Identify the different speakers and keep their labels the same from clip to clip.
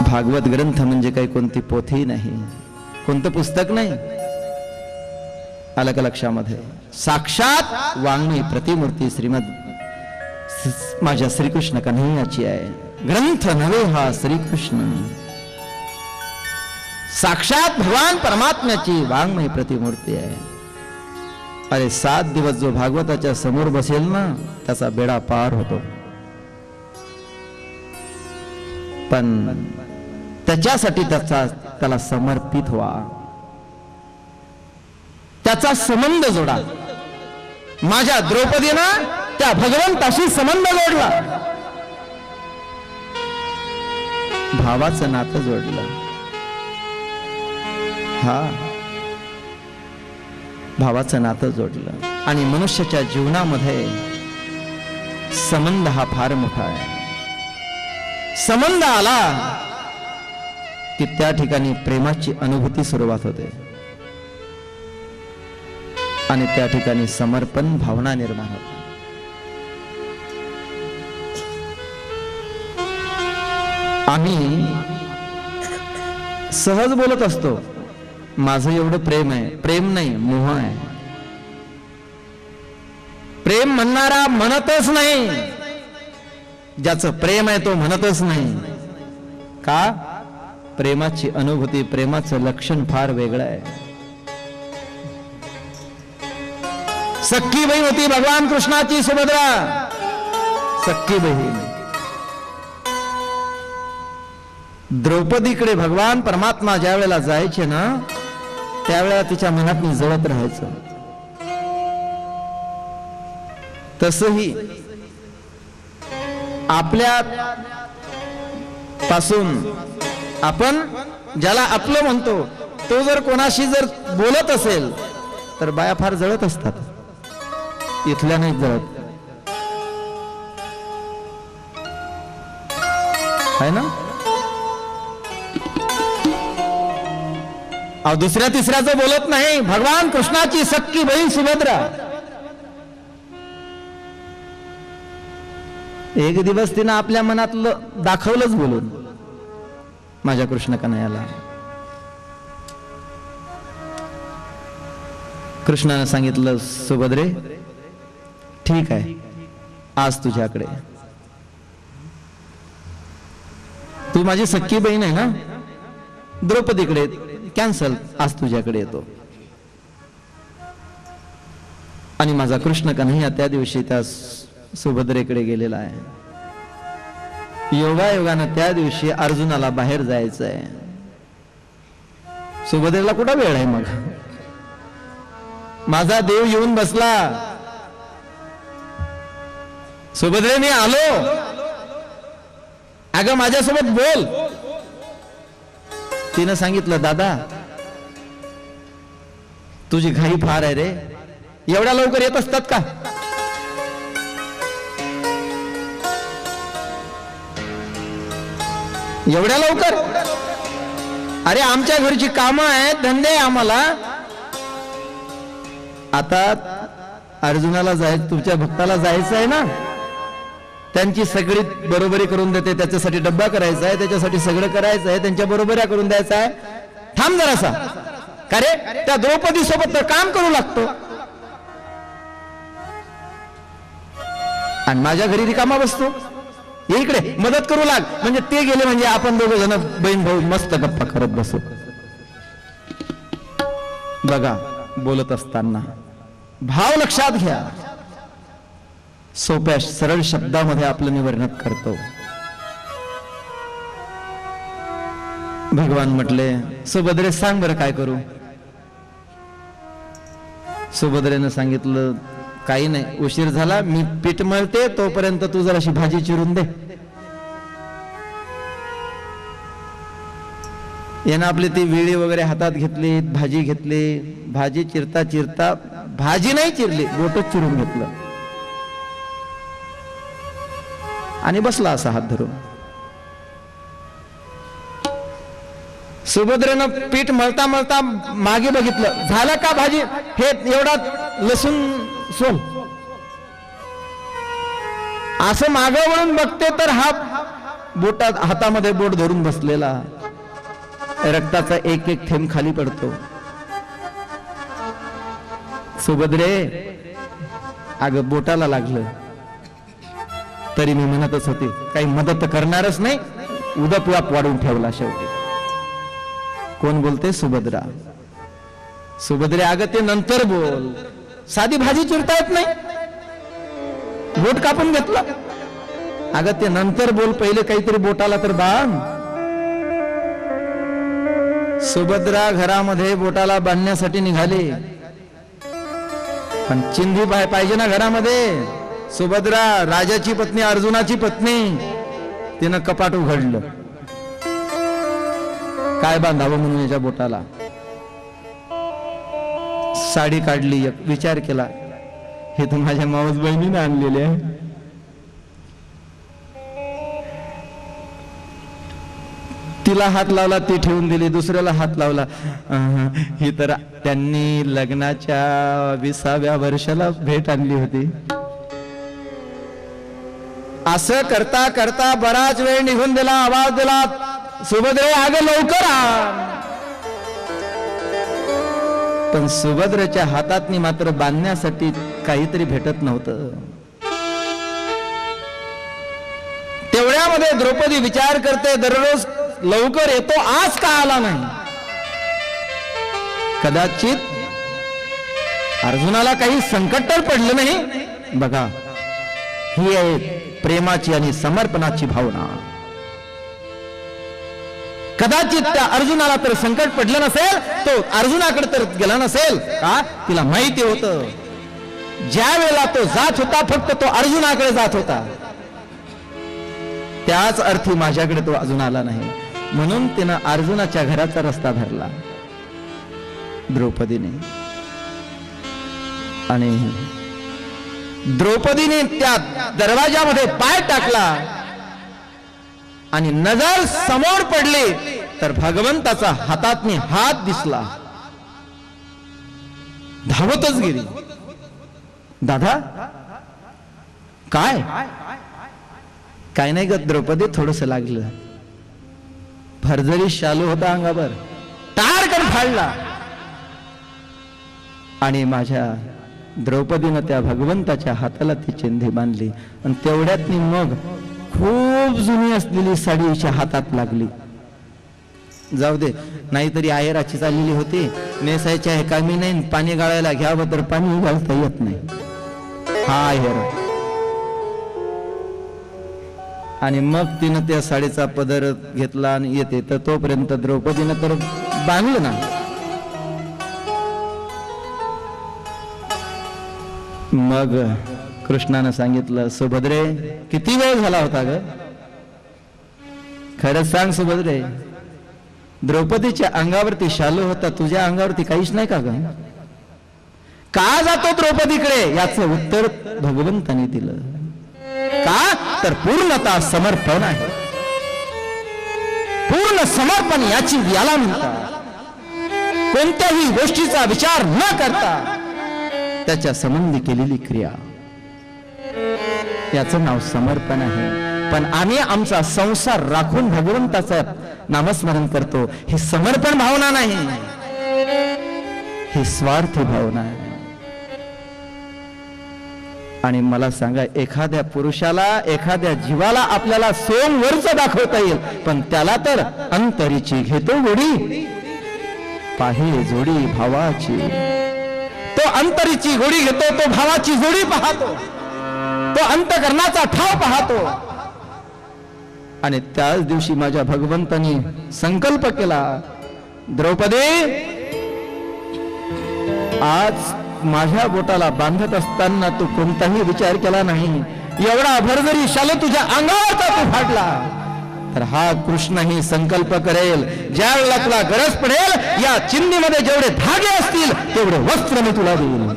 Speaker 1: भागवत ग्रंथ म्हणजे काही कोणती पोथी नाही, कोणतं पुस्तक नाही. आलं का लक्षामध्ये? साक्षात वाङ्मयी प्रतिमूर्ती श्रीमद माझ्या श्रीकृष्ण कन्हैयाची आहे. ग्रंथ नव्हे हा श्रीकृष्ण, साक्षात भगवान परमात्म्याची वाङ्मयी प्रतिमूर्ती आहे. अरे 7 दिवस जो भागवताच्या समोर बसेल ना, त्याचा बेडा पार होतो. पण त्याच्यासाठी त्याला समर्पित व्हा, त्याचा संबंध जोडा. माझ्या द्रौपदीनं त्या भगवंताशी संबंध जोडला, भावाचं नातं जोडलं. हा भावाचं नातं जोडलं. आणि मनुष्याच्या जीवनामध्ये संबंध हा फार मोठा आहे. संबंध आला की त्या ठिकाणी प्रेमाची अनुभूती सुरुवात होते आणि त्या ठिकाणी समर्पण भावना निर्माण होते. आम्ही सहज बोलत असतो, माझं एवढं प्रेम आहे. प्रेम नाही, मोह आहे. प्रेम म्हणणारा म्हणतच नाही, ज्याचं प्रेम आहे तो म्हणतच नाही. का? प्रेमाची अनुभूती, प्रेमाचं लक्षण फार वेगळं आहे. सख्खी बहीण होती भगवान कृष्णाची, सुभद्रा सख्खी बहीण. द्रौपदीकडे भगवान परमात्मा ज्या वेळेला जायचे ना, त्यावेळेला तिच्या मनात जळत राहायचं. तसही आपल्या पासून आपण ज्याला आपलं म्हणतो, तो जर कोणाशी जर बोलत असेल तर बाया फार जळत असतात. इथल्या नाही जळत, आहे ना? दुसऱ्या तिसऱ्याचं बोलत नाही. भगवान कृष्णाची सख्खी बहीण सुभद्रा. एक दिवस तिनं आपल्या मनातलं दाखवलंच बोलून माझ्या कृष्ण कन्हैयाला. कृष्णाने सांगितलं, सुभद्रे ठीक आहे, आज तुझ्याकडे, तू माझी सख्खी बहीण आहे ना, द्रौपदीकडे कॅन्सल, आज तुझ्याकडे येतो. आणि माझा कृष्ण कन्हैया त्या दिवशी त्या सुभद्रेकडे गेलेला आहे. योगायोगानं त्या दिवशी अर्जुनाला बाहेर जायचं आहे. सुभद्रेला कुठं वेळ आहे? मग माझा देव येऊन बसला. सुभद्रे मी आलो, अगं माझ्यासोबत बोल. तिनं सांगितलं, दादा तुझी घाई फार आहे रे, एवढ्या लवकर येत असतात का? एवढ्या लवकर? अरे आमच्या घरची कामं आहेत, धंदे आहे आम्हाला. आता अर्जुनाला जायचं, तुमच्या भक्ताला जायचं आहे ना, त्यांची सगळी बरोबरी करून देते, त्याच्यासाठी डब्बा करायचा आहे, त्याच्यासाठी सगळं करायचं आहे, त्यांच्या बरोबऱ्या करून द्यायचं आहे. थांब जरासा. का रे? त्या द्रौपदी सोबत तर काम करू लागतो आणि माझ्या घरी रिकामा बसतो. ये इकडे मदत करू लाग. म्हणजे ते गेले म्हणजे आपण दोघं जण बहीण भाऊ मस्त गप्पा करत बसू. बघा, बोलत असताना भाव लक्षात घ्या. सोप्या सरळ शब्दामध्ये आपलं मी वर्णन करतो. भगवान म्हटले, सुभद्रे सांग बरं काय करू. सुभद्रेनं सांगितलं, काही नाही, उशीर झाला, मी पीठ मळते, तोपर्यंत तू जराशी भाजी चिरून दे. यानं आपली ती विळी वगैरे हातात घेतली, भाजी घेतली. भाजी चिरता चिरता भाजी नाही चिरली, बोटच चिरून घेतलं आणि बसला असा हात धरून. सुभद्रेनं पीठ मळता मळता मागे बघितलं, झालं का भाजी? हे एवढा लसूण सोल. असं मागे वळून बघते तर हा बोटात हातामध्ये बोट धरून बसलेला, रक्ताचा एक एक थेंब खाली पडतो. सुभद्रे, अगं बोटाला लागलं तरी मी म्हणतच होते काही मदत करणारच नाही, उदपवाप वाढून ठेवला शेवटी. कोण बोलते? सुभद्रा. सुभद्रे, अगं ते नंतर बोल, साधी भाजी चिरता येत नाही, बोट कापून घेतला. अगं ते नंतर बोल, पहिले काहीतरी बोटाला तर बांध. सुभद्रा घरामध्ये बोटाला बांधण्यासाठी निघाली, पण चिंधी पाहिजे ना घरामध्ये. सुभद्रा राजाची पत्नी, अर्जुनाची पत्नी, तिनं कपाट उघडलं. काय बांधावं म्हणून याच्या बोटाला. साडी काढली, विचार केला हे तर माझ्या मावस बहिणीने आणलेले आहे. तिला हात लावला, ती ठेवून दिली. दुसऱ्याला हात लावला, ही तर त्यांनी लग्नाच्या 20व्या वर्षाला भेट आणली होती. असं करता करता बराच वेळ निघून दिला. आवाज दिला, सुभद्रे अगं लवकर आ. पण सुभद्रेच्या हातातनी मात्र बांधण्यासाठी काहीतरी भेटत नव्हतं. तेवढ्यामध्ये द्रौपदी विचार करते, दररोज लवकर येतो, आज का आला नाही. कदाचित अर्जुनाला काही संकट तर पडलं नाही. बघा, ही आहे प्रेमाची आणि समर्पणाची भावना. कदाचित त्या अर्जुनाला तर संकट पडलं नसेल, तो अर्जुनाकडे तर गेला नसेल का. तिला माहिती होतं ज्या वेळेला तो जात होता फक्त तो अर्जुनाकडे जात होता, त्याच अर्थी माझ्याकडे तो अजून आला नाही. म्हणून तिनं अर्जुनाच्या घराचा रस्ता धरला द्रौपदीने. आणि द्रौपदीने त्या दरवाजामध्ये पाय टाकला आणि नजर समोर पडली तर भगवंताचा हातातनी हात दिसला. धावतच गेली. दादा काय? काय नाही ग द्रौपदी, थोडस लागलं. भरजरी शालू होता अंगावर, टारकन फाडला. आणि माझ्या द्रौपदीनं त्या भगवंताच्या हाताला ती चिंधी बांधली. आणि तेवढ्यात मग खूप जुनी असलेली साडीच्या हातात लागली. जाऊ दे, नाहीतरी आहेराची चाललेली होती, नेसायची आहे कामी नाही, पाणी गाळायला घ्यावं तर पाणी घालता येत नाही. हा आहेर. आणि मग तिनं त्या साडीचा पदर घेतला आणि येते तर तोपर्यंत द्रौपदीनं तर बांधलं ना. मग कृष्णानं सांगितलं, सुभद्रे किती वेळ झाला होता ग? खरंच सांग सुभद्रे, द्रौपदीच्या अंगावरती शालू होता, तुझ्या अंगावरती काहीच नाही का ग? का जातो द्रौपदीकडे? याचं उत्तर भगवंताने दिलं. का तर पूर्णता समर्पण आहे. पूर्ण समर्पण याला म्हणतात. कोणत्याही गोष्टीचा विचार न करता त्याच्या संबंधी केलेली क्रिया, याचं नाव समर्पण आहे. पण आम्ही आमचा संसार राखून भगवंताचं नामस्मरण करतो. ही समर्पण भावना नाही, ही स्वार्थी भावना आहे. आणि मला सांगा, एखाद्या पुरुषाला, एखाद्या जीवाला आपल्याला सोमवरच दाखवता येईल, पण त्याला तर अंतरीची घेतो गोडी, पाहे जोडी भावाची. तो अंतरीची गोडी घेतो, तो भावाची जोडी पाहतो, तो अंतकरणाचा ठाव पाहतो. आणि त्याच दिवशी माझ्या भगवंतानी संकल्प केला, द्रौपदी आज माझ्या बोटाला बांधत असताना तू कोणताही विचार केला नाही. एवढा भरजरी शाल तुझ्या अंगावरचा तू फाडला, तर हा कृष्णही संकल्प करेल, ज्या वेळेला तुला गरज पडेल, या चिंधीमध्ये जेवढे धागे असतील तेवढे वस्त्र मी तुला देईल.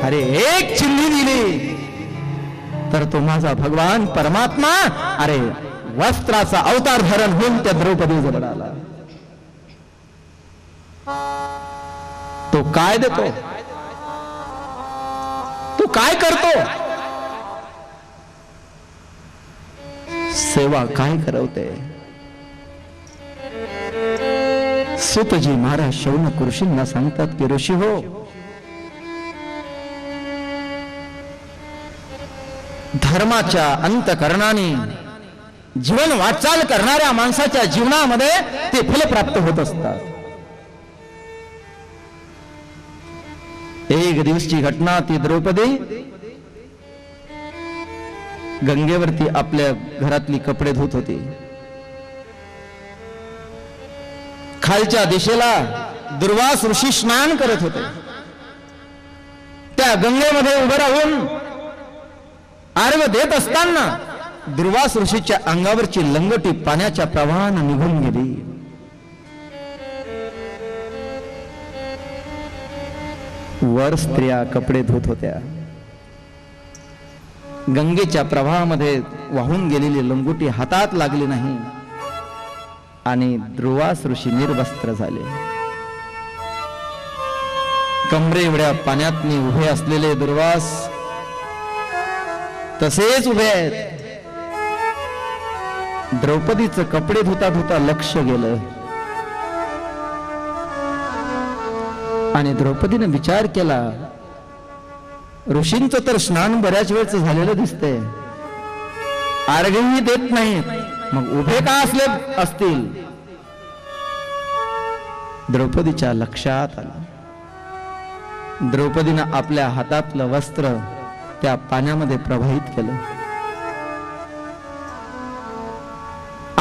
Speaker 1: अरे एक चिंधी दिली तर तो माझा भगवान परमात्मा, अरे वस्त्राचा अवतार धारण होऊन त्या द्रौपदी जवळ आला. तो काय देतो, तो काय करतो, दैवा काय करवते. सुतजी महाराज शौनक ऋषींना सांगतात की ऋषी हो, धर्माच्या अंतःकरणाने जीवन वाटचाल करणाऱ्या माणसाच्या जीवनामध्ये ते फल प्राप्त होत असतात. एक दिवसची घटना, ती द्रौपदी गंगेवरती आपल्या घरातली कपडे धुत होती. खालच्या दिशेला दुर्वास ऋषी स्नान करत होते. त्या गंगेमध्ये उभं राहून आर्घ्य देत असताना दुर्वास ऋषीच्या अंगावरची लंगोटी पाण्याच्या प्रवाहानं निघून गेली. वर स्त्रिया कपडे धुत होत्या. गंगेच्या प्रवाहामध्ये वाहून गेलेली लंगोटी हातात लागली नाही आणि दुर्वास ऋषी निर्वस्त्र झाले. कमरे एवढ्या पाण्यात उभे असलेले दुर्वास तसेच उभे आहेत. द्रौपदीचं कपडे धुता धुता लक्ष गेलं आणि द्रौपदीने विचार केला, ऋषींचं तर स्नान बऱ्याच वेळच झालेलं दिसतंय, आर्घ्यही देत नाहीत, मग उभे का असतील. द्रौपदीच्या लक्षात आलं. द्रौपदीनं आपल्या हातातलं वस्त्र त्या पाण्यामध्ये प्रवाहित केलं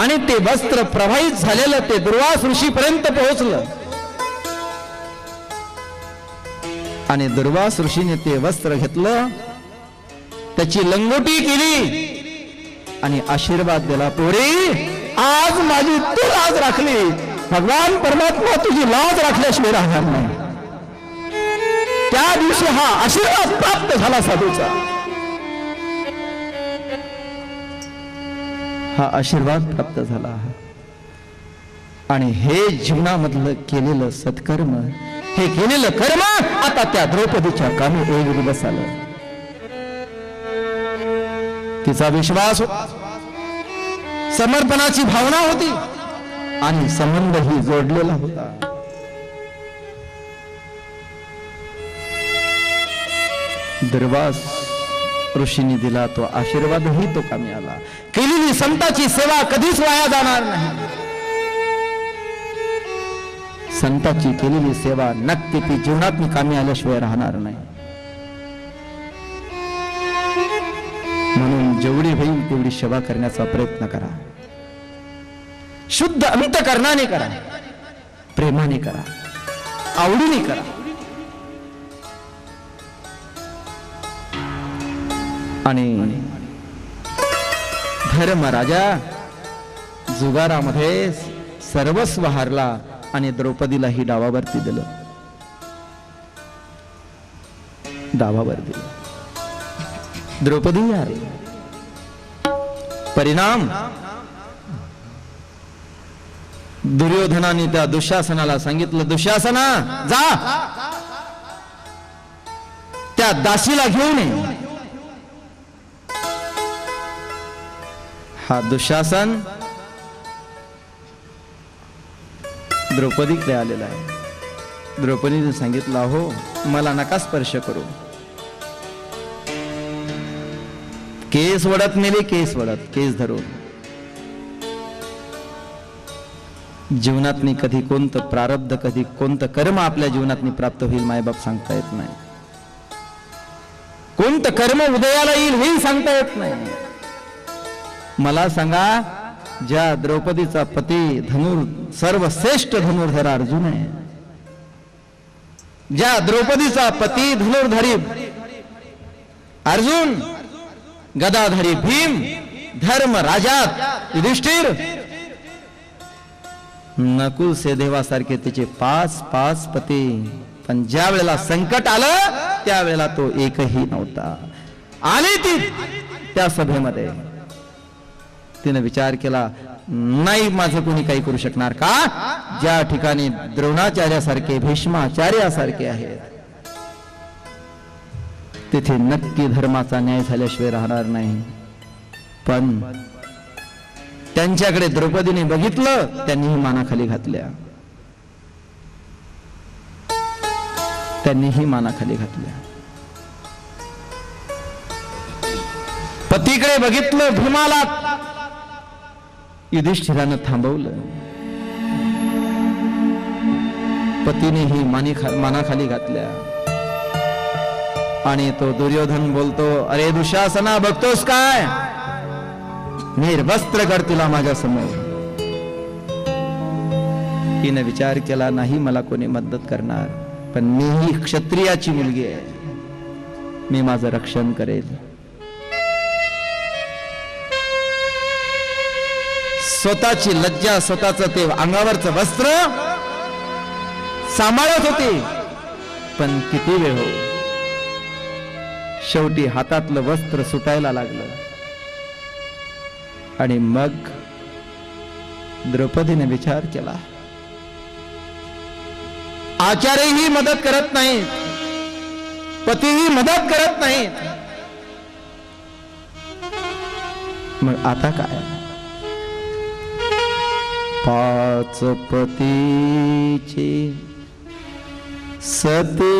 Speaker 1: आणि ते वस्त्र प्रवाहित झालेलं ते दुर्वास ऋषीपर्यंत पोहोचलं आणि दुर्वास ऋषीने ते वस्त्र घेतलं, त्याची लंगोटी केली आणि आशीर्वाद दिला, पोरी आज माझी तू लाज राखली, भगवान परमात्मा तुझी लाज राखल्याशिवाय राहणार नाही. त्या दिवशी हा आशीर्वाद प्राप्त झाला साधूचा. हा आशीर्वाद प्राप्त झाला आणि हे जीवनामधलं केलेलं सत्कर्म, हे केलेलं कर्म आता त्या द्रौपदीच्या कामी एक दिवस आलं. तिचा विश्वास, समर्पणाची भावना होती आणि संबंधही जोडलेला होता. दुर्वास ऋषींनी दिला तो आशीर्वादही तो कामी आला. केलेली संताची सेवा कधीच वाया जाणार नाही. संताची केलेली सेवा नक्की ती जीवनात कामी आल्याशिवाय राहणार नाही. म्हणून जेवढी होईल तेवढी सेवा करण्याचा प्रयत्न करा. शुद्ध अंतःकरणाने करा, प्रेमाने करा, आवडीने करा. आणि धर्मराजा जुगारामध्ये सर्वस्व हारला आणि द्रौपदीलाही डावावरती दिलं. डावावर दिलं. द्रौपदी हारली. परिणाम, दुर्योधनाने त्या दुःशासनाला सांगितलं, दुःशासना जा त्या दासीला घेऊन ये. हा दुःशासन द्रौपदीकडे आलेला आहे. द्रौपदीने सांगितलं, हो मला नका स्पर्श करू. केस वडत नेले, केस वडत, केस धरून. जीवनात कधी कोणतं प्रारब्ध, कधी कोणतं कर्म आपल्या जीवनात प्राप्त होईल मायबाप सांगता येत नाही. कोणतं कर्म उदयाला येईल हेही सांगता येत नाही. मला सांगा, ज्या द्रौपदीचा पती सर्वश्रेष्ठ धनुर्धर अर्जुन आहे, ज्या द्रौपदीचा पती धनुर्धरी अर्जुन, गदाधारी भीम, धर्म राजात युधिष्ठिर, नकुल सहदेवासारखे तिचे 5 पती, पण ज्या वेळेला संकट आलं त्यावेळेला तो एकही नव्हता. आली ती त्या सभेमध्ये, तिने विचार केला, नाही माझं कोणी काही करू शकणार का. ज्या ठिकाणी द्रोणाचार्यासारखे, भीष्माचार्यासारखे आहेत, तिथे नक्की धर्माचा न्याय झाल्याशिवाय राहणार नाही. पण त्यांच्याकडे द्रौपदीने बघितलं, त्यांनीही मानाखाली घातल्या, त्यांनीही मानाखाली घातल्या. पतीकडे बघितलं भीमाला, युधिष्ठिरानं थांबवलं, पतीनेही मानाखाली घातल्या. आणि तो दुर्योधन बोलतो, अरे दुशासना बघतोस काय, निर्वस्त्र कर तुला माझ्या समोर. हिने विचार केला, नाही मला कोणी मदत करणार, पण मीही क्षत्रियाची मुलगी आहे, मी माझं रक्षण करेल. स्वतःची लज्जा, स्वतःचं ते अंगावरचं वस्त्र सांभाळत होते, पण किती वेळ हो, शेवटी हातातलं वस्त्र सुटायला लागलं. आणि मग द्रौपदीने विचार केला, आचार्यही मदत करत नाहीत, पतीही मदत करत नाहीत, मग आता काय. 5 पतीची सती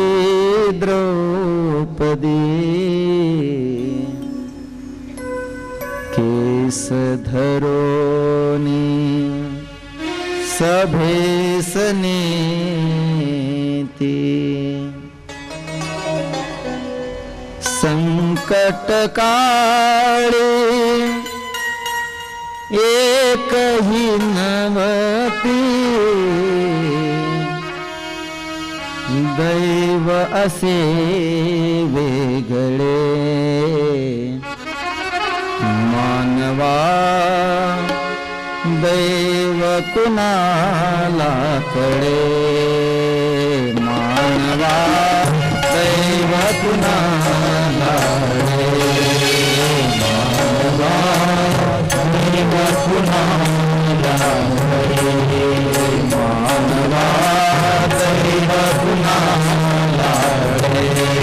Speaker 1: द्रौपदी, केस धरोनी सभेस नेती, संकट काळे एकही नवती, दैव असे वेगळे मानवा, दैव कुणाला कळे, मानवा दैव कुणाला कळे, मानवा दैव कुणाला कळे, मानवा दैव कुणाला कळे, मानवा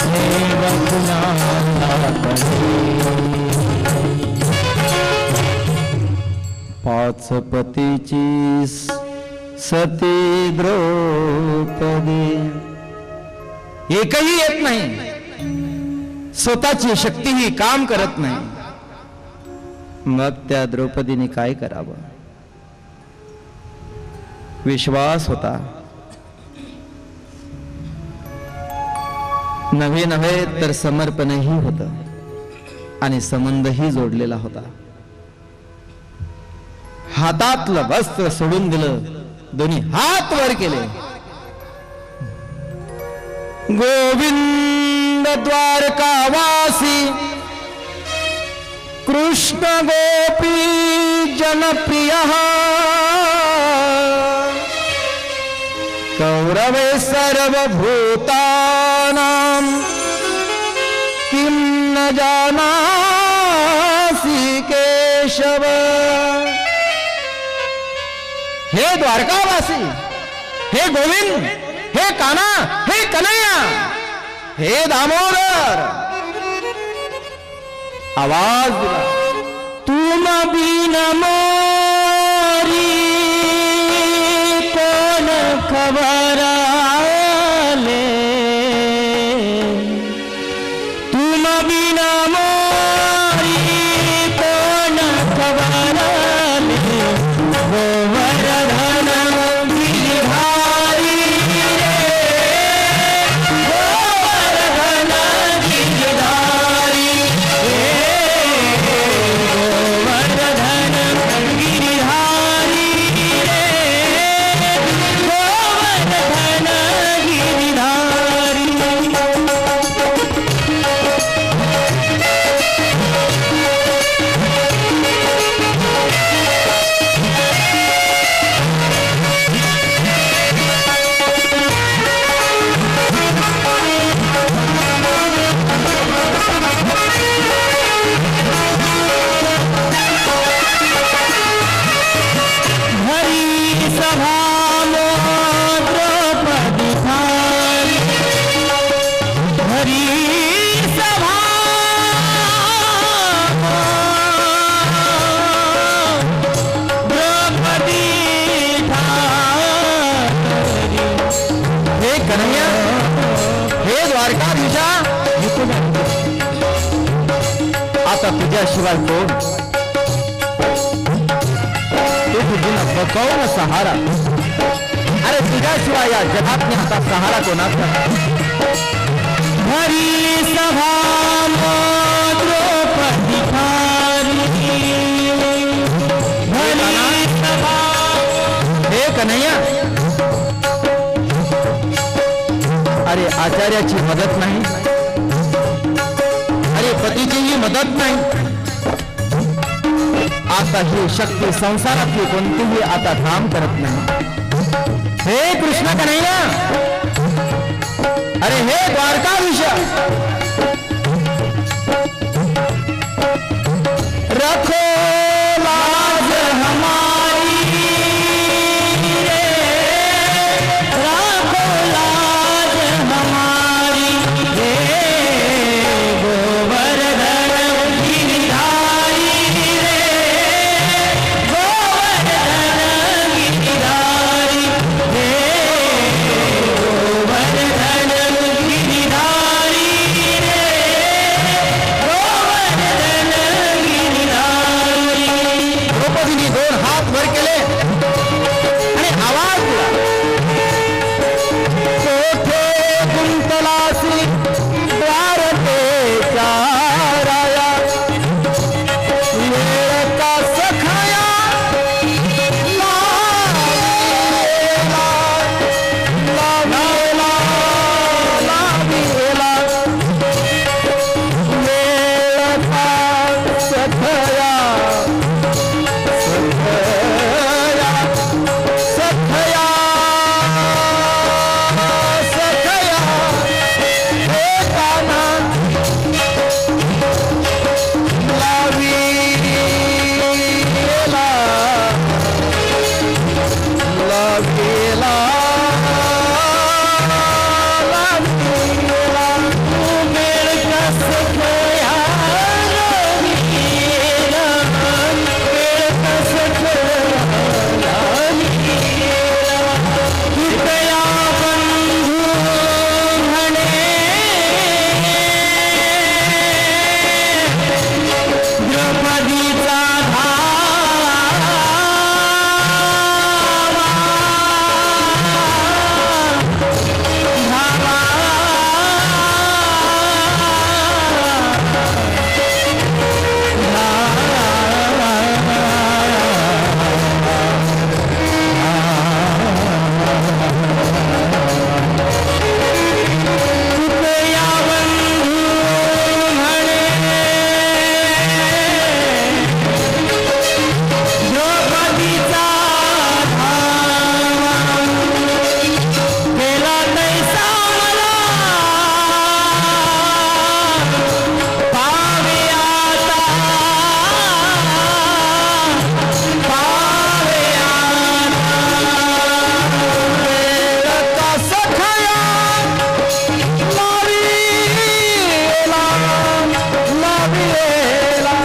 Speaker 1: दैव कुणाला कळे, पाच पतीची सती द्रौपदी, एकही येत नाही, स्वतःची शक्तीही काम करत नाही. मग त्या द्रौपदीने काय करावं. विश्वास होता, नव्हे तर समर्पणही होतं आणि संबंधही जोडलेला होता. हातातलं वस्त्र सोडून दिलं, दोन्ही हात वर केले. गोविंद द्वारकावासी कृष्ण गोपी जनप्रिय, कौरवे सर्वभूतानां किं न जानासि केशव. हे द्वारकावासी, हे गोविंद, हे काना, हे कन्हैया, हे दामोदर, आवाज दिला, तुम बिन मोरी कोण खबर आले, तुम बिन मोरी कोण खबर आले, गोवर्धन गिरधारी रे, गोवर्धन गिरधारी रे, गोवर्धन गिरधारी. कन्हैया, हे द्वारकाधीशा, आता तुझ्याशिवाय कोण? तू तुझी बकवून सहारा. अरे तुझ्याशिवाय या जगात आता सहारा कोणाचा?
Speaker 2: हरी सभा द्रौपदी
Speaker 1: हे कन्हैया, अरे आचार्याची मदत नाही, अरे पतीचीही मदत नाही. आता ही शक्ती संसारातली कोणतीही आता काम करत नाही. हे कृष्ण कन्हैया, अरे हे द्वारकाधीश, रखो लाज हमारी रे,
Speaker 2: रखो लाज हमारी रे, गोवर्धन गिरिधारी रे, गोवर्धन गिरिधारी रे, गोवर्धन गिरिधारी रे, गोवर्धन गिरिधारी.
Speaker 1: द्रौपदीने दोन हात वर केले आणि आवाज दिला, कोठे कुंतलासी द्वारकेच्या राया, वेळ का सखाया लावेला, लावेला, लावेला, वेळ का सखाया, सखया, सखया, हे काना लावीला, लावीला, लावीला,
Speaker 2: मेळ का सखया लावीला, मेळ का सखया लावीला, कृपया बंधू म्हणे द्रौपदीचा कृपया बंधू म्हणे द्रौपदीचा धावा, केला तैसा मला पावे आता, पावे आता.
Speaker 1: वेळ का सखया लावीला, लावीला,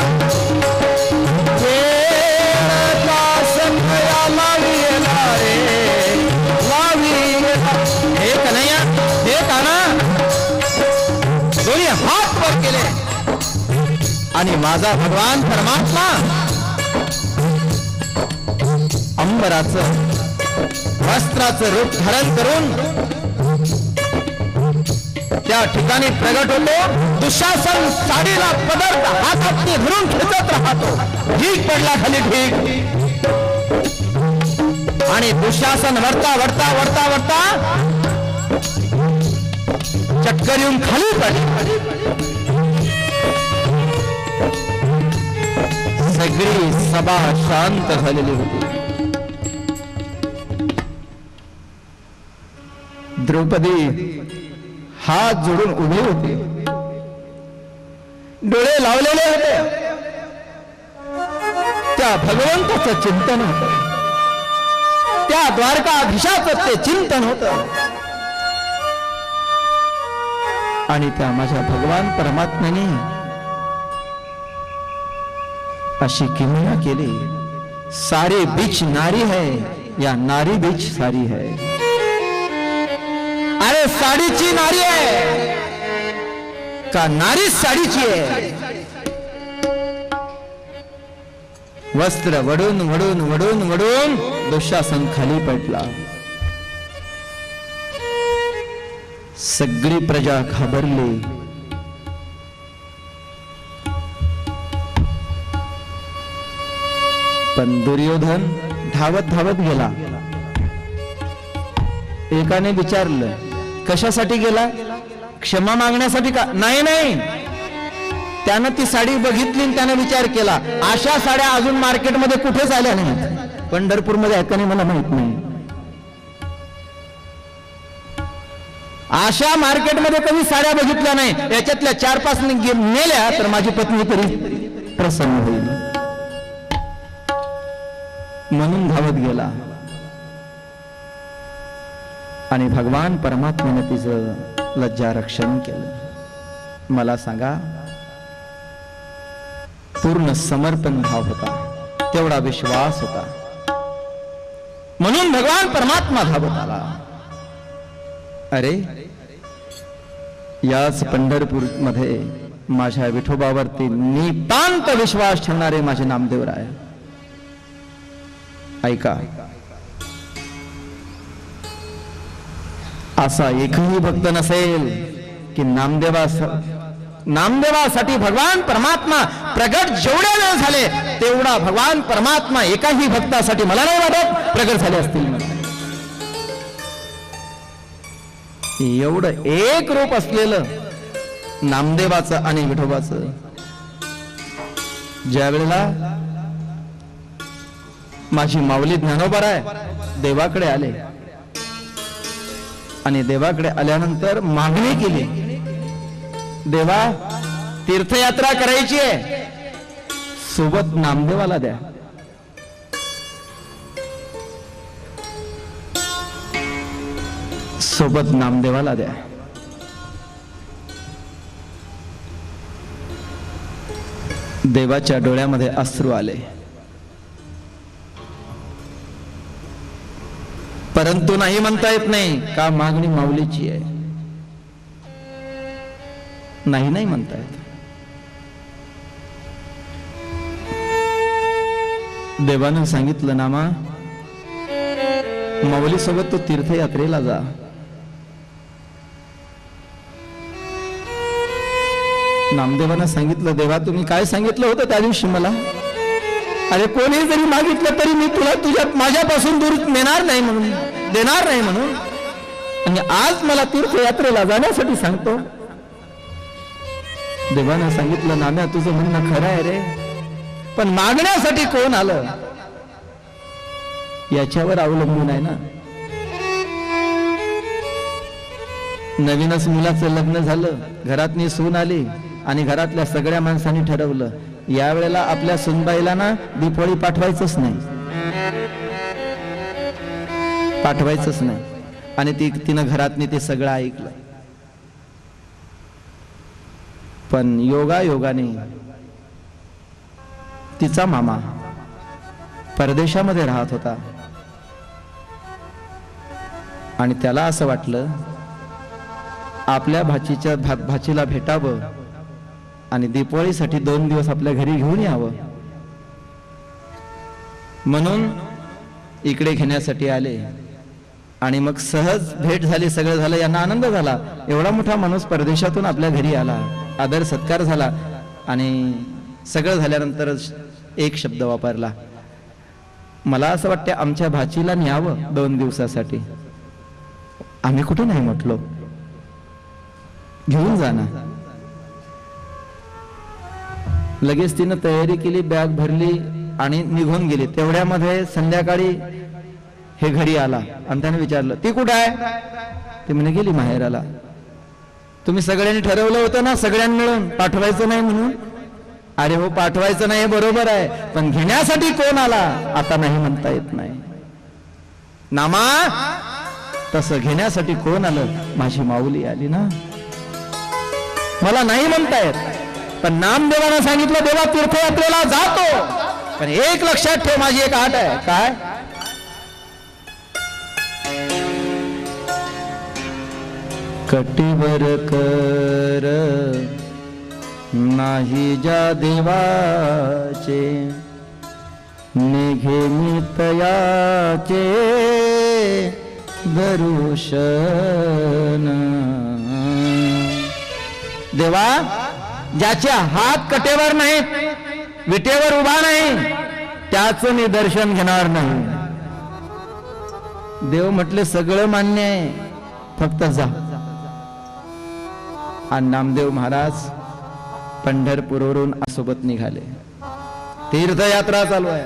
Speaker 1: वेळ का सखया लावीला रे, लावीला. हे कन्हैया, हे काना, दोन्ही हात वर केले आणि माझा भगवान परमात्मा अंबराचं वस्त्राचं रूप धारण करून त्या ठिकाणी प्रगट होतो. दुःशासन साडीला पदर हातात धरून खेचत राहतो. ढीक पडला खाली ढीक, आणि दुःशासन वरता वरता वरता वरता चक्कर येऊन खाली पडले. सगळी सभा शांत झालेली होती. द्रौपदी हात जोडून उभी होती, डोळे लावलेले होते. त्या भगवंताचं चिंतन होतं, त्या द्वारकाधीशाचं ते चिंतन होतं. आणि त्या माझ्या भगवान परमात्म्याने अशी किमया केली. सारे बीच नारी है या नारी बीच सारी है. अरे साडीची नारी आहे का नारी साडीची आहे? वस्त्र वडून वडून वडून वडून दुःशासन खाली पडला. सगळी प्रजा घाबरली. पण दुर्योधन धावत धावत गेला. एकाने विचारलं, कशासाठी गेला? क्षमा मागण्यासाठी का? नाही नाही, त्यानं ती साडी बघितली आणि त्यानं विचार केला, अशा साड्या अजून मार्केटमध्ये कुठेच आल्या नाहीत. पंढरपूरमध्ये आहे का नाही मला माहित नाही. अशा मार्केटमध्ये कधी साड्या बघितल्या नाही. याच्यातल्या 4-5 नेल्या तर माझी पत्नी तरी प्रसन्न होईल. म्हणून धावत गेला आणि भगवान परमात्म्याने तिचं लज्जा रक्षण केलं. मला सांगा, पूर्ण समर्पण भाव होता, तेवढा विश्वास होता, म्हणून भगवान परमात्मा धावत आला. अरे, याच पंढरपूर मध्ये माझ्या विठोबावरती नितांत विश्वास ठेवणारे माझे नामदेवराय. ऐका, असा एकही भक्त नसेल की नामदेवासाठी भगवान परमात्मा प्रगट जेवढे वेळ झाले तेवढा भगवान परमात्मा एकाही भक्तासाठी मला नाही वाटत प्रगट झाले असतील. एवढं एक रूप असलेलं नामदेवाचं आणि विठोबाचं, ज्या वेळेला माझी माऊली ज्ञानोबाराय देवाकडे आले आणि देवाकडे आल्यानंतर मागणी केली, देवा तीर्थयात्रा करायची आहे, सोबत नामदेवाला द्या. सोबत नामदेवाला द्या. देवाच्या डोळ्यामध्ये अश्रू आले. परंतु नाही म्हणता येत नाही का? मागणी माऊलीची आहे. नाही नाही म्हणता येत. देवानं सांगितलं, नामा माऊली सोबत तू तीर्थयात्रेला जा. नामदेवानं सांगितलं, देवा तुम्ही काय सांगितलं होतं त्या दिवशी मला? अरे कोणी जरी मागितलं तरी मी तुला माझ्यापासून दूर नेणार नाही म्हणून, देणार नाही म्हणून, आणि आज मला तीर्थयात्रेला जाण्यासाठी सांगतो. देवानं सांगितलं, नाम्या तुझं म्हणणं खरं आहे रे, पण मागण्यासाठी कोण आलं याच्यावर अवलंबून आहे ना. नवीनच मुलाचं लग्न झालं, घरातनी सून आली आणि घरातल्या सगळ्या माणसांनी ठरवलं, यावेळेला आपल्या सुनबाईला ना दीपोळी पाठवायचंच नाही, पाठवायचंच नाही. आणि तिनं घरातनी ते सगळं ऐकलं. पण योगाने तिचा मामा परदेशामध्ये राहत होता आणि त्याला असं वाटलं आपल्या भाचीला भेटावं आणि दीपावलीसाठी 2 दिवस आपल्या घरी घेऊन यावं, म्हणून इकडे घेण्यासाठी आले. आणि मग सहज भेट झाली, सगळं झालं, यांना आनंद झाला. एवढा मोठा माणूस परदेशातून आपल्या घरी आला, आदर सत्कार झाला. आणि सगळं झाल्यानंतर एक शब्द वापरला, मला असं वाटतं आमच्या भाचीला न्यावं 2 दिवसासाठी. आम्ही कुठे नाही म्हटलो, घेऊन जा ना. लगेच तिनं तयारी केली, बॅग भरली आणि निघून गेली. तेवढ्यामध्ये संध्याकाळी हे घरी आला आणि त्याने विचारलं, ती कुठं आहे? ती म्हणे गेली माहेराला. तुम्ही सगळ्यांनी ठरवलं होतं ना सगळ्यांनी मिळून पाठवायचं नाही म्हणून? अरे हो, पाठवायचं नाही बरोबर आहे, पण घेण्यासाठी कोण आला आता नाही म्हणता येत नाही. नामा तसं घेण्यासाठी कोण आलं? माझी माऊली आली ना. मला नाही म्हणता येत, पण नामदेवानं सांगितलं देवा तीर्थयात्रेला जातो, पण एक लक्षात ठेव, माझी एक अट आहे. काय? कटीवर कर नाही ज्या देवाचे, निघे मी तयाचे दरुशन. देवा, ज्याचे हात कटेवर नाहीत, विटेवर उभा नाही, त्याच मी दर्शन घेणार नाही. देव म्हटले सगळं मान्य आहे, फक्त जा. आणि नामदेव महाराज पंढरपूरवरून सोबत निघाले. तीर्थयात्रा चालू आहे.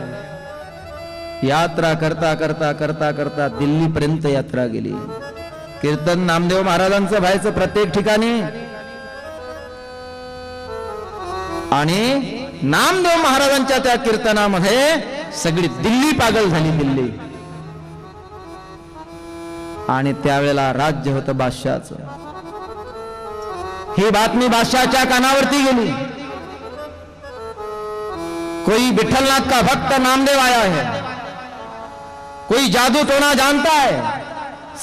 Speaker 1: यात्रा करता करता करता करता दिल्ली पर्यंत यात्रा गेली. कीर्तन नामदेव महाराजांचं व्हायचं प्रत्येक ठिकाणी. आणि नामदेव महाराजांच्या त्या कीर्तनामध्ये सगळी दिल्ली पागल झाली. दिल्ली. आणि त्यावेळेला राज्य होतं बादशाहचं. ही बातमी बादशाहच्या कानावरती गेली. कोई विठलनाथ का भक्त नामदेव आया है, कोई जादू टोना जानता है,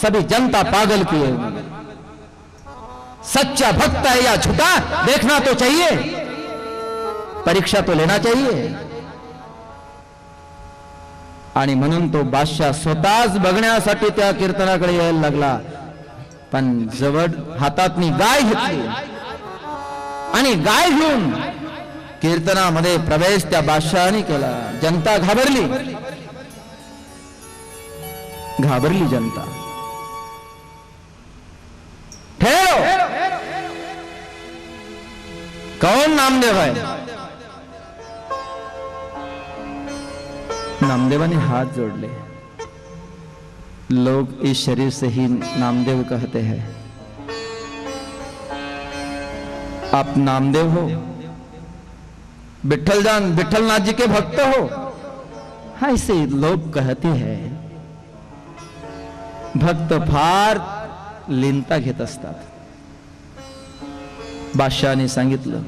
Speaker 1: सभी जनता पागल की है. सच्चा भक्त है या झूठा देखना तो चाहिए, परीक्षा तो लेना चाहिए. आणि म्हणून तो बादशाह स्वतःच बघण्यासाठी त्या कीर्तनाकडे यायला लागला. पण जवळ हातातनी गाय घेतली आणि गाय घेऊन कीर्तनामध्ये प्रवेश त्या बादशहाने केला. जनता घाबरली. घाबरली जनता. ठेव, कौन नामदेव है? नामदेवाने हाथ जोड़ले. लोग इस शरीर से ही नामदेव कहते हैं. आप नामदेव हो, विठलनाथ जी के भक्त हो, ऐसे लोग कहते हैं. भक्त फार लिंता घेत असतात. बादशाहाने सांगितलं,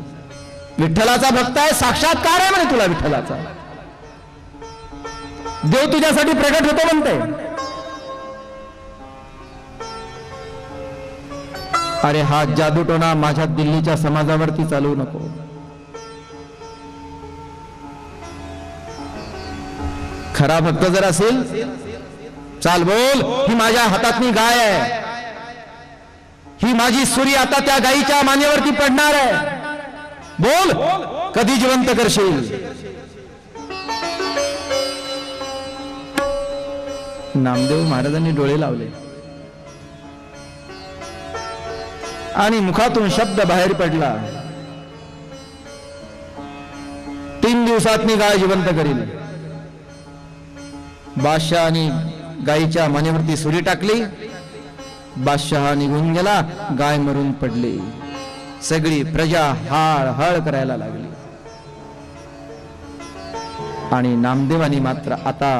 Speaker 1: विठ्ठलाचा भक्त आहे, साक्षात्कार आहे म्हणे तुला विठ्ठलाचा. देव तुझ्यासाठी प्रगट होतो म्हणते. अरे हा जादूटोना माझ्या दिल्लीच्या समाजावरती चालवू नको. खरा भक्त जर असेल, चाल बोल, ही माझ्या हातातली गाय आहे, ही माझी सुरी आता त्या गायीच्या मानेवरती पडणार आहे. बोल, कधी जिवंत करशील? नामदेव महाराजांनी डोळे लावले आणि मुखातून शब्द बाहेर पडला, 3 दिवसात मी गाय जिवंत करील. बादशहाने गायीच्या मानेवरती सुरी टाकली. बादशहा निघून गेला. गाय मरून पडली. सगळी प्रजा हाळ हाळ करायला लागली. आणि नामदेवानी मात्र आता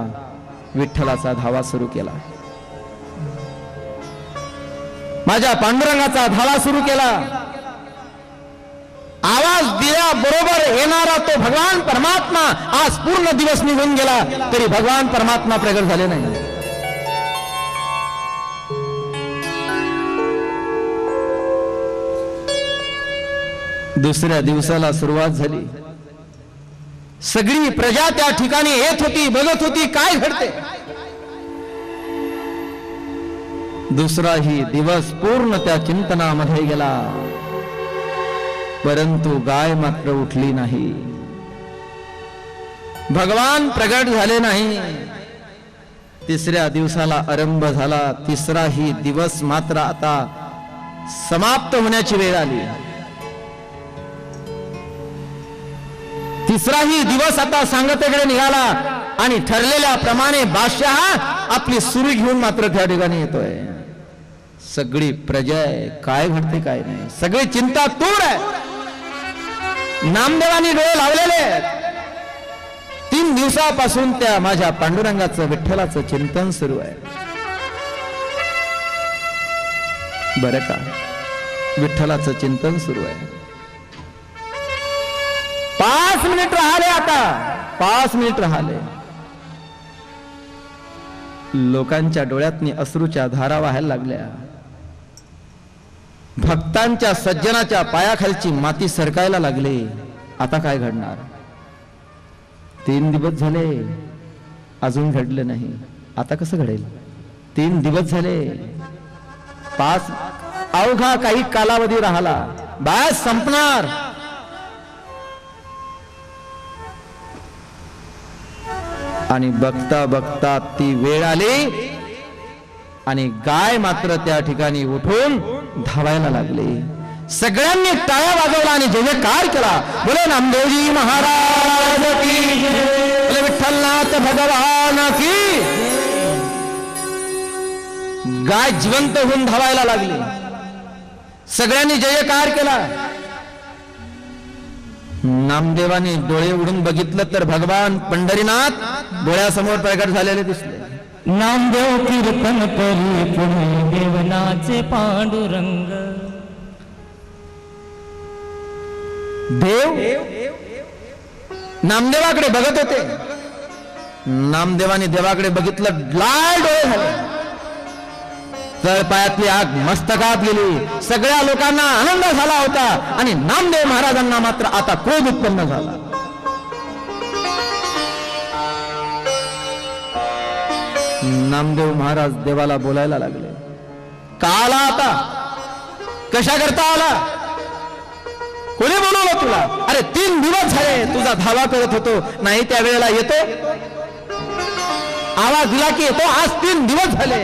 Speaker 1: विठ्ठलाचा धावा सुरू केला. माझ्या पांडुरंगाचा धावा सुरू केला. आवाज दिल्याबरोबर येणारा तो भगवान परमात्मा. आज पूर्ण दिवस निघून गेला तरी भगवान परमात्मा प्रगट झाले नाही. दुसऱ्या दिवसाला सुरुवात झाली. सगळी प्रजा त्या ठिकाणी येत होती, बघत होती काय घडते. दुसराही दिवस पूर्ण त्या चिंतनामध्ये गेला, परंतु गाय मात्र उठली नाही. भगवान प्रगट झाले नाही. तिसऱ्या दिवसाला आरंभ झाला. तिसराही दिवस मात्र आता समाप्त होण्याची वेळ आली. तिसराही दिवस आता सांगतेकडे निघाला आणि ठरलेल्या प्रमाणे बादशाह आपली सुरी घेऊन मात्र त्या ठिकाणी येतोय. सगळी प्रजा आहे, काय घडते काय नाही, सगळी चिंता तूर आहे. नामदेवानी डोळे लावलेले. 3 दिवसापासून त्या माझ्या पांडुरंगाचं विठ्ठलाचं चिंतन सुरू आहे. बरं का, विठ्ठलाचं चिंतन सुरू आहे. 5 मिनिट राहिले. आता 5 मिनिट राहिले. लोकांच्या डोळ्यातनी अश्रूच्या धारा वाहायला लागल्या. भक्तांच्या सज्जनाच्या पायाखालची माती सरकायला लागली. आता काय घडणार? 3 दिवस झाले अजून घडलं नाही. आता कसं घडेल? 3 दिवस झाले, 5 अवघा काही कालावधी राहिला, बस संपणार. आणि बघता बघता ती वेळ आली आणि गाय मात्र त्या ठिकाणी उठून धावायला लागली. सगळ्यांनी टाळ्या वाजवला आणि जयकार केला. बोले नामदेवजी महाराज की जय, बोले विठ्ठलनाथ भगवान की. गाय जिवंत होऊन धावायला लागली. सगळ्यांनी जयकार केला. नामदेवाने डोळे उडून बघितलं तर भगवान पंढरीनाथ डोळ्यासमोर प्रगट झालेले दिसले.
Speaker 2: नामदेव कीर्तन करी पुणे देवनाचे पांडुरंग.
Speaker 1: देव नामदेवाकडे बघत होते. नामदेवाने देवाकडे बघितलं, लाल डोळे झाले. तळपायातली आग मस्तकात गेली. सगळ्या लोकांना आनंद झाला होता आणि नामदेव महाराजांना मात्र आता क्रोध उत्पन्न झाला. नामदेव महाराज देवाला बोलायला लागले, का आला आता? कशा करता आला? कोणी बोलवलं तुला? अरे 3 दिवस झाले तुझा धावा करत होतो, नाही त्या वेळेला येतो, आवाज दिला की येतो. आज 3 दिवस झाले.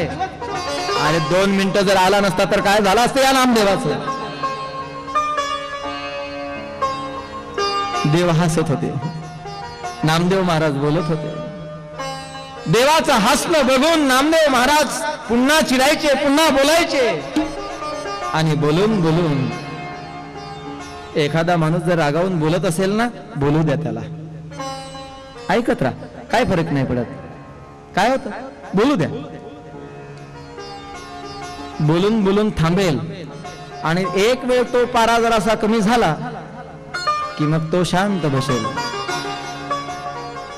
Speaker 1: अरे 2 मिनिटं जर आला नसता तर काय झालं असतं या नामदेवाचं? देव हसत होते, नामदेव महाराज बोलत होते. देवाचं हसणं बघून नामदेव महाराज पुन्हा चिडायचे, पुन्हा बोलायचे. आणि बोलून बोलून एखादा माणूस जर रागावून बोलत असेल ना, बोलू द्या त्याला, ऐकत राहा, काय फरक नाही पडत. काय होतं? बोलू द्या. बोलून बोलून थांबेल आणि एक वेळ तो पारा जरासा कमी झाला की मग तो शांत बसेल.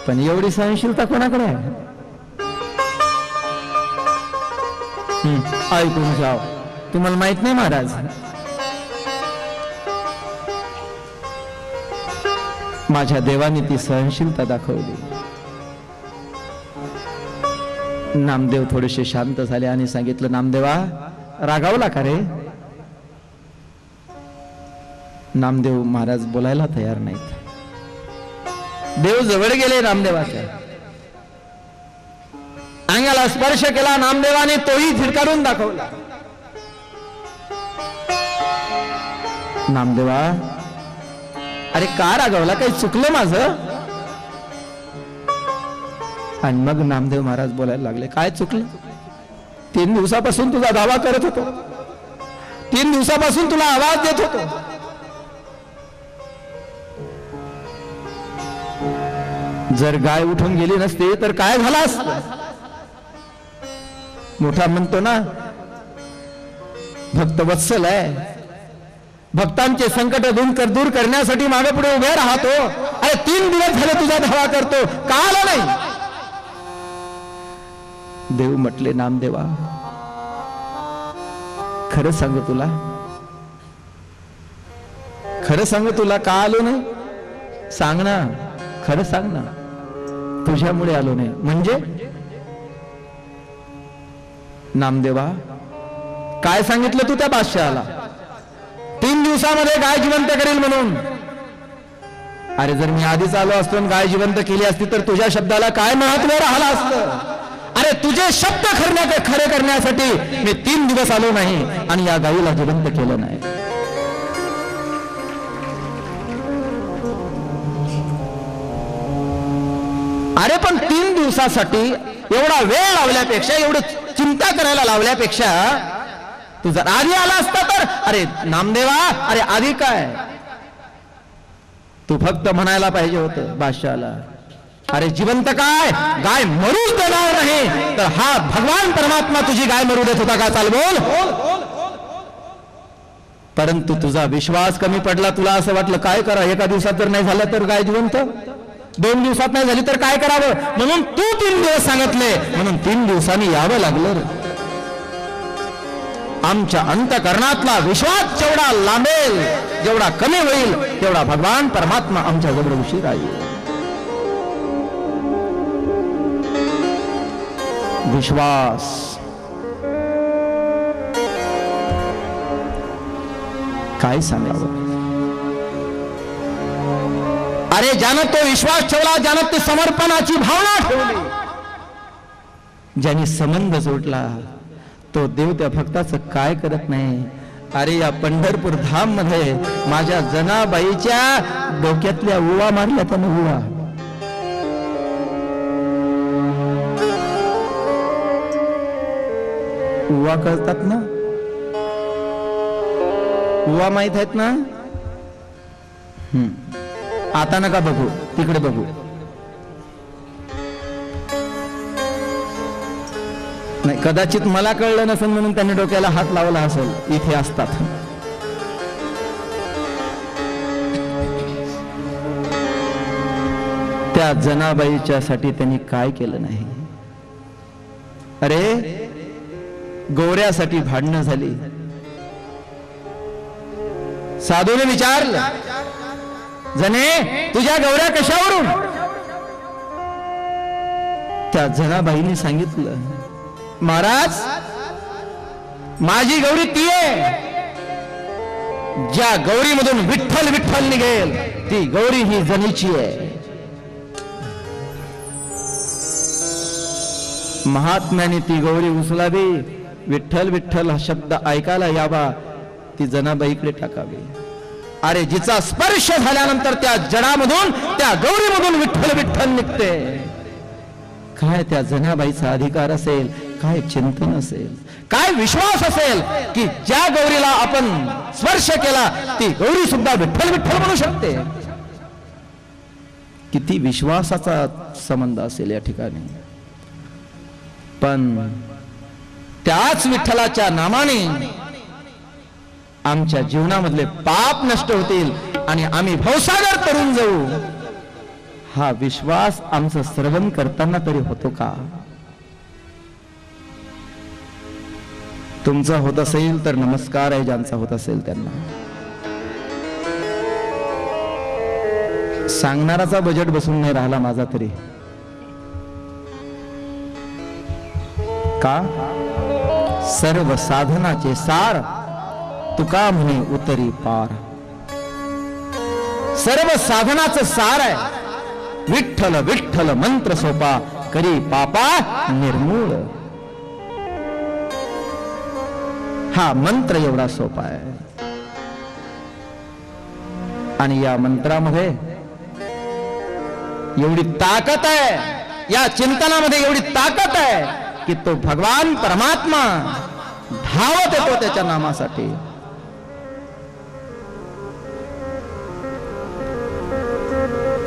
Speaker 1: पण एवढी सहनशीलता कोणाकडे आहे? ऐकून जाओ, तुम्हाला माहित नाही महाराज, माझ्या देवाने ती सहनशीलता दाखवली. नामदेव थोडेसे शांत झाले आणि सांगितलं, नामदेवा रागावला का रे? नामदेव महाराज बोलायला तयार नाहीत. देव जवळ गेले नामदेवाच्या, अंगाला स्पर्श केला नामदेवाने, तोही झिडकारून दाखवला. नामदेवा अरे का रागावला? काही चुकलं माझं? आणि मग नामदेव महाराज बोलायला लागले, काय चुकलं? 3 दिवसापासून तुझा दावा करत होतो, 3 दिवसापासून तुला आवाज देत होतो. जर गाय उठून गेली नसती तर काय झालं असतं? मोठा म्हणतो ना, भक्त वत्सल आहे, भक्तांचे संकट दूर करण्यासाठी मागे पुढे उभे राहतो. अरे 3 दिवस झाले तुझा धावा करतो, का आला नाही? देव म्हटले, नामदेवा खरं सांग तुला, खरं सांग तुला का आलो नाही? सांग ना, खरं सांग ना. तुझ्यामुळे आलो नाही. म्हणजे नामदेवा काय सांगितलं तू त्या बादशहाला? 3 दिवसामध्ये गाय जिवंत करेल म्हणून. अरे जर मी आधीच आलो असतो आणि गाय जिवंत केली असती तर तुझ्या शब्दाला काय महत्व राहिलं असतं? अरे तुझे शब्द खरे करण्यासाठी मी 3 दिवस आलो नाही आणि या गायीला जिवंत केलं नाही. अरे पण 3 दिवसासाठी एवढा वेळ लावल्यापेक्षा, एवढं चिंता करायला लावल्यापेक्षा तू जर आधी आला असता तर, अरे नामदेवा अरे आधी काय, तू फक्त म्हणायला पाहिजे होतं बादशाला, अरे जिवंत काय, गाय मरूच देणार नाही. तर हा भगवान परमात्मा तुझी गाय मरू देत होता का? चाल बोल. परंतु तुझा विश्वास कमी पडला. तुला असं वाटलं काय करा, एका दिवसात जर नाही झालं तर गाय जिवंत, 2 दिवसात नाही झाली तर काय करावं, म्हणून तू 3 दिवस सांगितले, म्हणून 3 दिवसांनी यावं लागलं. आमच्या अंतकरणातला विश्वास जेवढा लांबेल, जेवढा कमी होईल, तेवढा भगवान परमात्मा आमच्या जवळ उशीर राहील. विश्वास काय सांगावं. अरे ज्यानं तो विश्वास ठेवला, ज्यानं ती समर्पणाची भावना ठेवली, ज्याने संबंध जोडला, तो देव त्या भक्ताचं काय करत नाही. अरे या पंढरपूर धाम मध्ये माझ्या जनाबाईच्या डोक्यातल्या उवा मारल्या त्यानं. उवा कळतात ना, उवा माहित आहेत ना. आता नका बघू, तिकडे बघू. नाही, कदाचित मला कळलं नसेल म्हणून त्यांनी डोक्याला हात लावला असेल. इथे असतात. त्या जनाबाईच्या साठी त्यांनी काय केलं नाही. अरे गौऱ्यासाठी भांडणं झाली. साधूने विचारलं, जने तुझ्या गौऱ्या कशावरून? त्या जनाबाईने सांगितलं, महाराज माझी गौरी ती आहे ज्या गौरीमधून विठ्ठल विठ्ठल निघेल, ती गौरी ही जनीची आहे. महात्म्याने ती गौरी उचलावी, विठ्ठल विठ्ठल हा शब्द ऐकायला यावा, ती जनाबाईकडे टाकावी. अरे जिचा स्पर्श झाल्यानंतर त्या जडामधून, त्या गौरीमधून विठ्ठल विठ्ठल निघते. काय त्या जनाबाईचा अधिकार असेल, काय चिंतन असेल, काय विश्वास असेल की ज्या गौरीला आपण स्पर्श केला ती गौरी सुद्धा विठ्ठल विठ्ठल म्हणू शकते. किती विश्वासाचा संबंध असेल या ठिकाणी. पण त्याच विठ्ठलाच्या नामाने आमच्या जीवनामधले पाप नष्ट होतील आणि आम्ही भवसागर तरुण जाऊ. हा विश्वास आमचं श्रवण करताना तरी होतो का? तुमचा होत असेल तर नमस्कार आहे, ज्यांचा होत असेल त्यांना. सांगणाराचा बजेट बसून नाही राहिला माझा तरी. का? सर्व साधनाचे सार तुका म्हणे उतरी पार. सर्व साधनाचं सार आहे विठ्ठल विठ्ठल मंत्र सोपा, करी पापा निर्मूळ. हा मंत्र एवढा सोपा आहे आणि या मंत्रामध्ये एवढी ताकद आहे, या चिंतनामध्ये एवढी ताकद आहे की तो भगवान परमात्मा धावत येतो त्याच्या नामासाठी.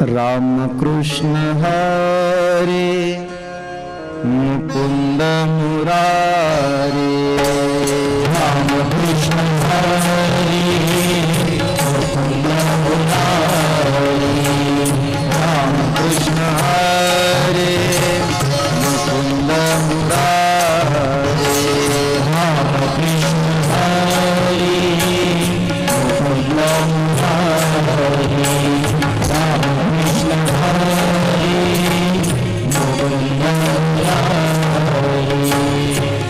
Speaker 1: राम कृष्ण हरे मुकुंद मुरारे. राम कृष्ण हरे मुकुंद मुरारे. राम कृष्ण हरे मुकुंद मुरारे. राम कृष्ण हरे मुकुंद मुरारे.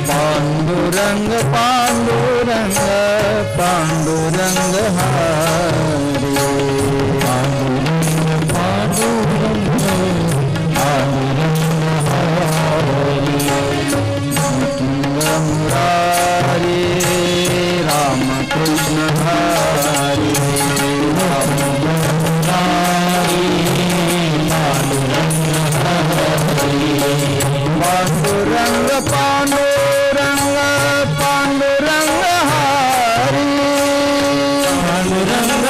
Speaker 1: पांडुरंग पांडुरंग पांडुरंग हरे. पांडुरंग पांडुरंग पांडुरंग हरे. मुकुंद मुरारे. राम कृष्ण हरे. पांडुरंग पांडुरंग पांडुरंग हरे. पांडुरंग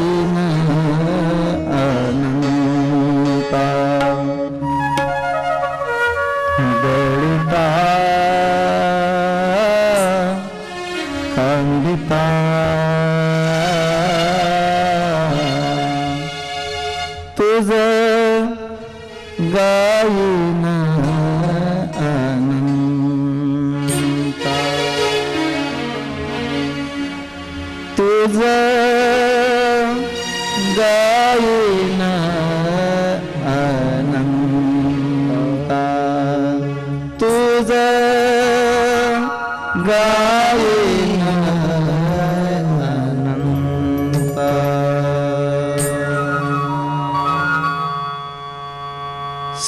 Speaker 1: गायीन अनंता गळिता खंडिता तुझ गायीन अनंता तुझ गायीन अनंता तुझ गायीन अनंता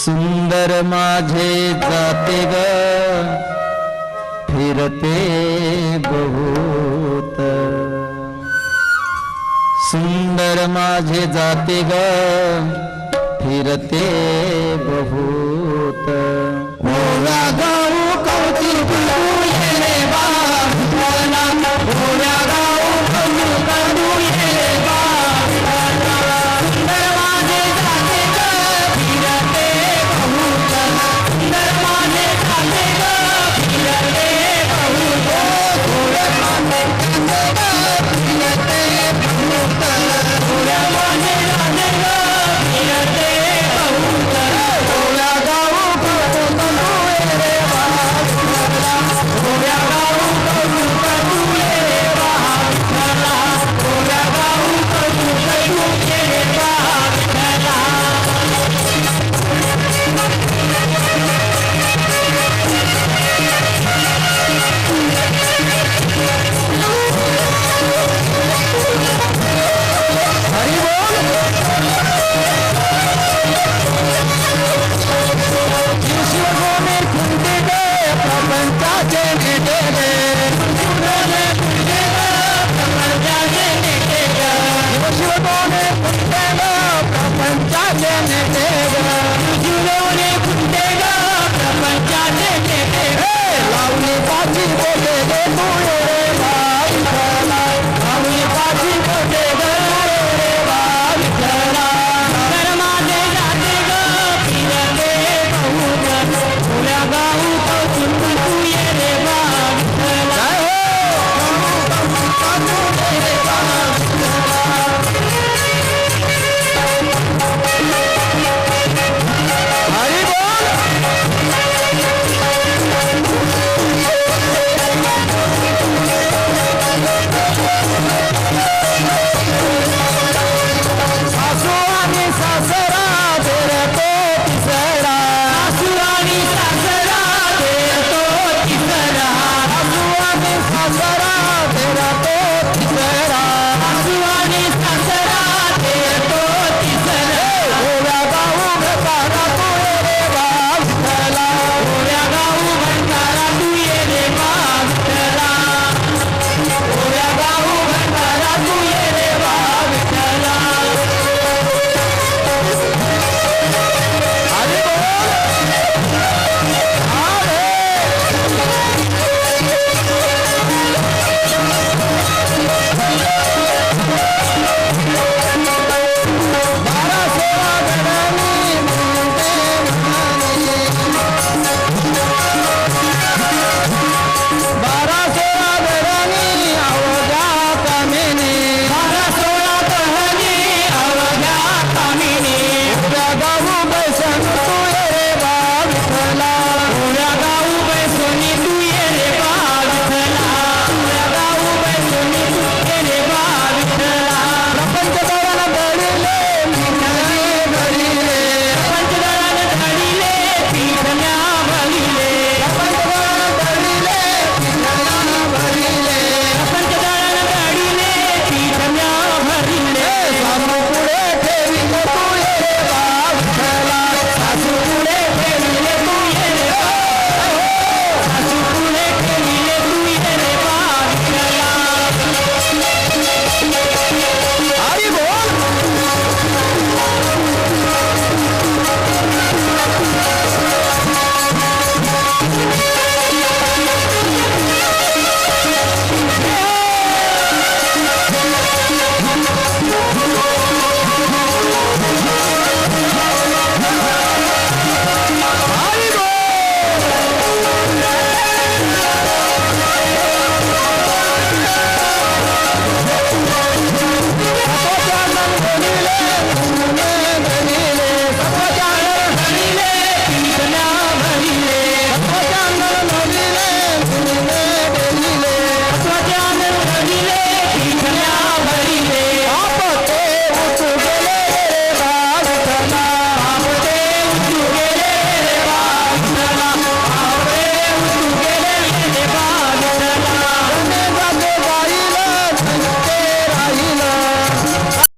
Speaker 1: सुंदर माझे जाते ग फिरते बहुत सुंदर माझे जाते ग फिरते बहुत ओव्या गाऊ कौतुक येले बा ओव्या गाऊ कौतुक येले बा सुंदर माझे जाते ग फिरते बहुत सुंदर माझे जाते ग फिरते बहुत ओव्या माझे जाते ग फिरते बहुत ओव्या माझे जाते ग फिरते बहुत ओव्या गाऊ कौतुक येले बा ओव्या गाऊ कौतुक येले बा ओव्या गाऊ कौतुक येले बा हरी बोल शिवगोने खुंटे ग प्रपंचाचे नेते ग शिवगोने खुंटे ग प्रपंचाचे नेते ग शिवगोने खुंटे ग प्रपंचाचे नेते ग